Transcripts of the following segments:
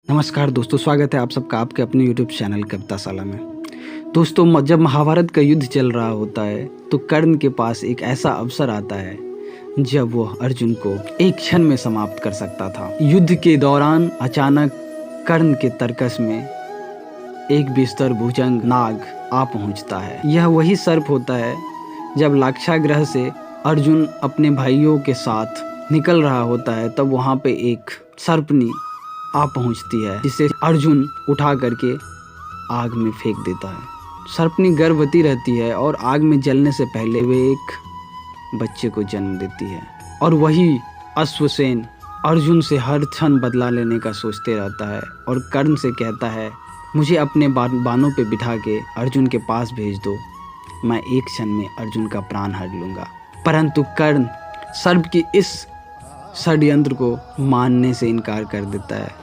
नमस्कार दोस्तों, स्वागत है आप सबका आपके अपने YouTube चैनल कविताशाला में। दोस्तों, जब महाभारत का युद्ध चल रहा होता है तो कर्ण के पास एक ऐसा अवसर आता है जब वह अर्जुन को एक क्षण में समाप्त कर सकता था। युद्ध के दौरान अचानक कर्ण के तर्कस में एक बिस्तर भुजंग नाग आ पहुंचता है। यह वही सर्प होता है जब लाक्षागृह से अर्जुन अपने भाइयों के साथ निकल रहा होता है, तब वहाँ पे एक सर्पनी आ पहुंचती है जिसे अर्जुन उठा करके आग में फेंक देता है। सर्पनी गर्भवती रहती है और आग में जलने से पहले वे एक बच्चे को जन्म देती है। और वही अश्वसेन अर्जुन से हर क्षण बदला लेने का सोचते रहता है और कर्ण से कहता है, मुझे अपने बानों पे बिठा के अर्जुन के पास भेज दो, मैं एक क्षण में अर्जुन का प्राण हर लूँगा। परंतु कर्ण सर्प की इस षड्यंत्र को मानने से इनकार कर देता है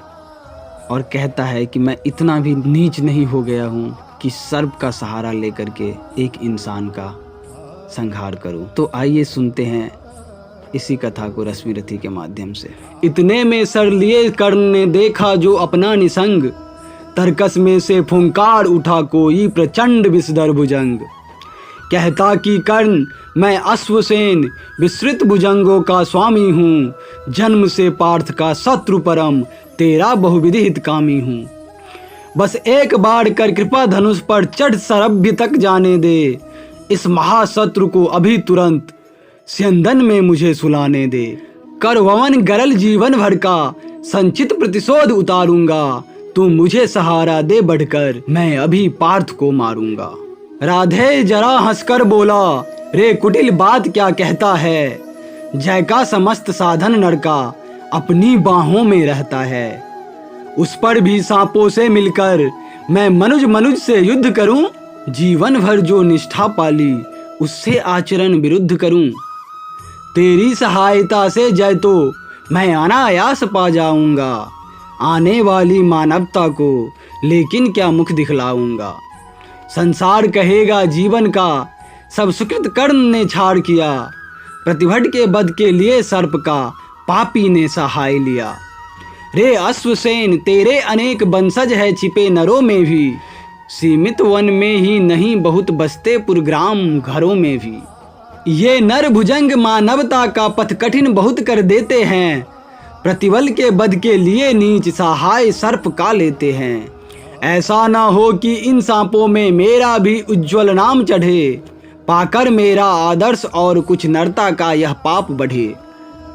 और कहता है कि मैं इतना भी नीच नहीं हो गया हूँ कि सर्प का सहारा लेकर के एक इंसान का संहार करूँ। तो आइए सुनते हैं इसी कथा को रश्मि रथी के माध्यम से। इतने में सर लिए कर्ण ने देखा जो अपना निसंग, तर्कस में से फुंकार उठा कोई प्रचंड विषधर भुजंग। कहता कि कर्ण मैं अश्वसेन विस्तृत भुजंगों का स्वामी हूँ, जन्म से पार्थ का शत्रु परम तेरा बहुविधि हितकामी हूँ। बस एक बार कर कृपा धनुष पर चढ़ सरभ्य तक जाने दे, इस महाशत्रु को अभी तुरंत स्यंदन में मुझे सुलाने दे। कर वमन गरल जीवन भर का संचित प्रतिशोध उतारूंगा, तू मुझे सहारा दे बढ़कर मैं अभी पार्थ को मारूंगा। राधे जरा हंसकर बोला, रे कुटिल बात क्या कहता है, जय का समस्त साधन नर का अपनी बाहों में रहता है। उस पर भी सांपों से मिलकर मैं मनुज से युद्ध करूं, जीवन भर जो निष्ठा पाली उससे आचरण विरुद्ध करूं। तेरी सहायता से जय तो मैं अनायास पा जाऊंगा, आने वाली मानवता को लेकिन क्या मुख दिखलाऊंगा। संसार कहेगा जीवन का सब सुकृत कर्ण ने छाड़ किया, प्रतिभट के बद के लिए सर्प का पापी ने सहाय लिया। रे अश्वसेन तेरे अनेक वंशज है छिपे नरों में भी, सीमित वन में ही नहीं बहुत बसते पुरग्राम घरों में भी। ये नर भुजंग मानवता का पथ कठिन बहुत कर देते हैं, प्रतिबल के बद के लिए नीच सहाय सर्प का लेते हैं। ऐसा ना हो कि इन सांपों में मेरा भी उज्ज्वल नाम चढ़े, पाकर मेरा आदर्श और कुछ नरता का यह पाप बढ़े।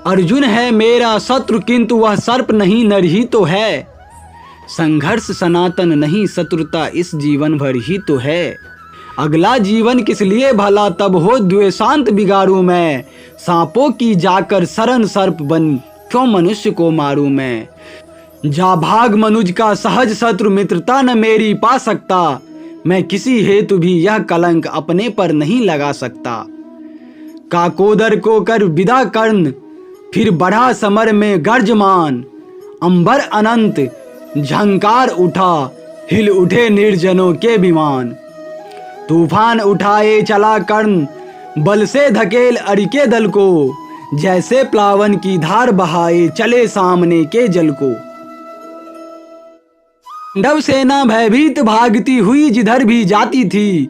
अर्जुन है मेरा शत्रु किंतु वह सर्प नहीं नर ही तो है, संघर्ष सनातन नहीं शत्रुता इस जीवन भर ही तो है। अगला जीवन किस लिए भला तब हो द्वेषांत बिगाड़ू मैं, सांपों की जाकर शरण सर्प बन क्यों मनुष्य को मारूं मैं। जा भाग मनुज का सहज शत्रु मित्रता न मेरी पा सकता, मैं किसी हेतु भी यह कलंक अपने पर नहीं लगा सकता। काकोदर को कर विदा कर्ण फिर बढ़ा समर में गर्जमान, अंबर अनंत झंकार उठा हिल उठे निर्जनों के विमान। तूफान उठाए चला कर्ण बल से धकेल अरिके दल को, जैसे प्लावन की धार बहाए चले सामने के जल को। पांडव सेना भयभीत भागती हुई जिधर भी जाती थी,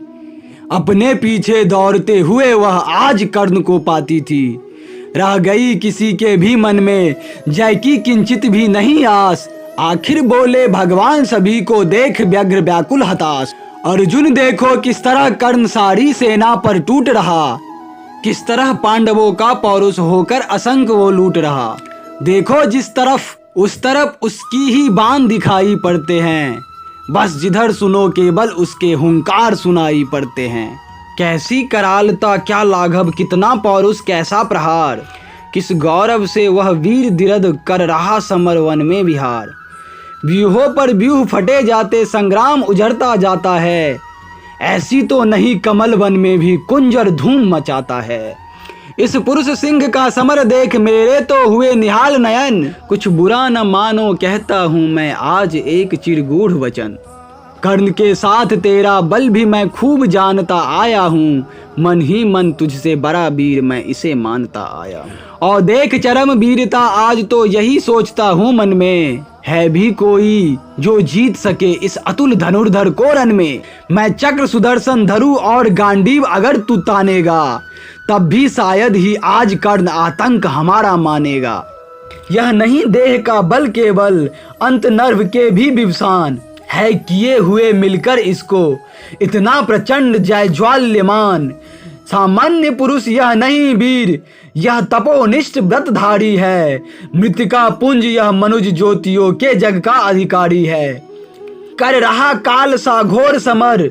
अपने पीछे दौड़ते हुए वह आज कर्ण को पाती थी। रह गई किसी के भी मन में जय की किंचित भी नहीं आस, आखिर बोले भगवान सभी को देख व्यग्र व्याकुल हताश। अर्जुन देखो किस तरह कर्ण सारी सेना पर टूट रहा, किस तरह पांडवों का पौरुष होकर असंख्य वो लूट रहा। देखो जिस तरफ उस तरफ उसकी ही बाण दिखाई पड़ते हैं, बस जिधर सुनो केवल उसके हुंकार सुनाई पड़ते हैं। कैसी करालता क्या लाघव कितना पौरुष कैसा प्रहार, किस गौरव से वह वीर दिरद कर रहा समर वन में विहार। व्यूहों पर व्यूह फटे जाते संग्राम उजड़ता जाता है, ऐसी तो नहीं कमल वन में भी कुंजर धूम मचाता है। इस पुरुष सिंह का समर देख मेरे तो हुए निहाल नयन, कुछ बुरा न मानो कहता हूँ मैं आज एक चिरगूढ़ वचन। कर्ण के साथ तेरा बल भी मैं खूब जानता आया हूँ, मन ही मन तुझसे बड़ा वीर मैं इसे मानता आया हूँ। और देख चरम वीरता आज तो यही सोचता हूँ मन में, है भी कोई जो जीत सके इस अतुल धनुर्धर को रण में। मैं चक्र सुदर्शन धरू और गांडीव अगर तू तानेगा, तब भी शायद ही आज कर्ण आतंक हमारा मानेगा। यह नहीं देह का बल केवल अंत नर्व के भी विवसान, है किए हुए मिलकर इसको इतना प्रचंड जयज्वाल्यमान। सामान्य पुरुष यह नहीं वीर, यह तपोनिष्ठ व्रतधारी है। मृतिका पुंज यह मनुज ज्योतियों के जग का अधिकारी है। कर रहा काल सा घोर समर,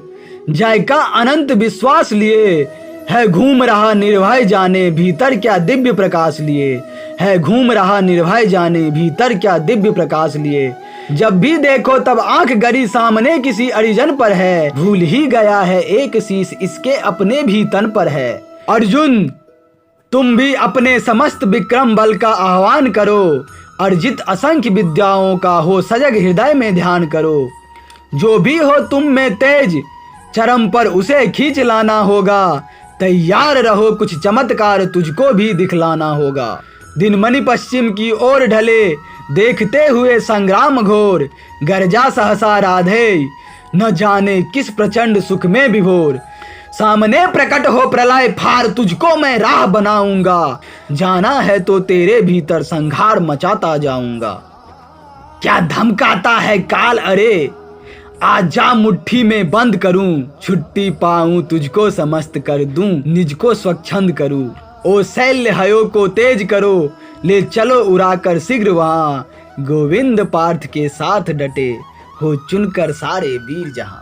जय का अनंत विश्वास लिए, है घूम रहा निर्भय जाने भीतर क्या दिव्य प्रकाश लिए। है घूम रहा निर्भय जाने भीतर क्या दिव्य प्रकाश लिए। जब भी देखो तब आंख गरी सामने किसी अरिजन पर है, भूल ही गया है एक शीश इसके अपने भी तन पर है। अर्जुन तुम भी अपने समस्त विक्रम बल का आह्वान करो, अर्जित असंख्य विद्याओं का हो सजग हृदय में ध्यान करो। जो भी हो तुम में तेज चरम पर उसे खींच लाना होगा, तैयार रहो कुछ चमत्कार तुझको भी दिखलाना होगा। दिन मणि पश्चिम की ओर ढले, देखते हुए संग्राम घोर, गर्जा सहसा राधे न जाने किस प्रचंड सुख में विभोर। सामने प्रकट हो प्रलय फार तुझको मैं राह बनाऊंगा, जाना है तो तेरे भीतर संघार मचाता जाऊंगा। क्या धमकाता है काल अरे, आजा मुट्ठी में बंद करूं, छुट्टी पाऊं तुझको समस्त कर दूं, निज को स्वच्छंद करूं। ओ शैल्य हयो को तेज करो, ले चलो उड़ाकर शीघ्र वहां, गोविंद पार्थ के साथ डटे हो चुनकर सारे वीर जहां।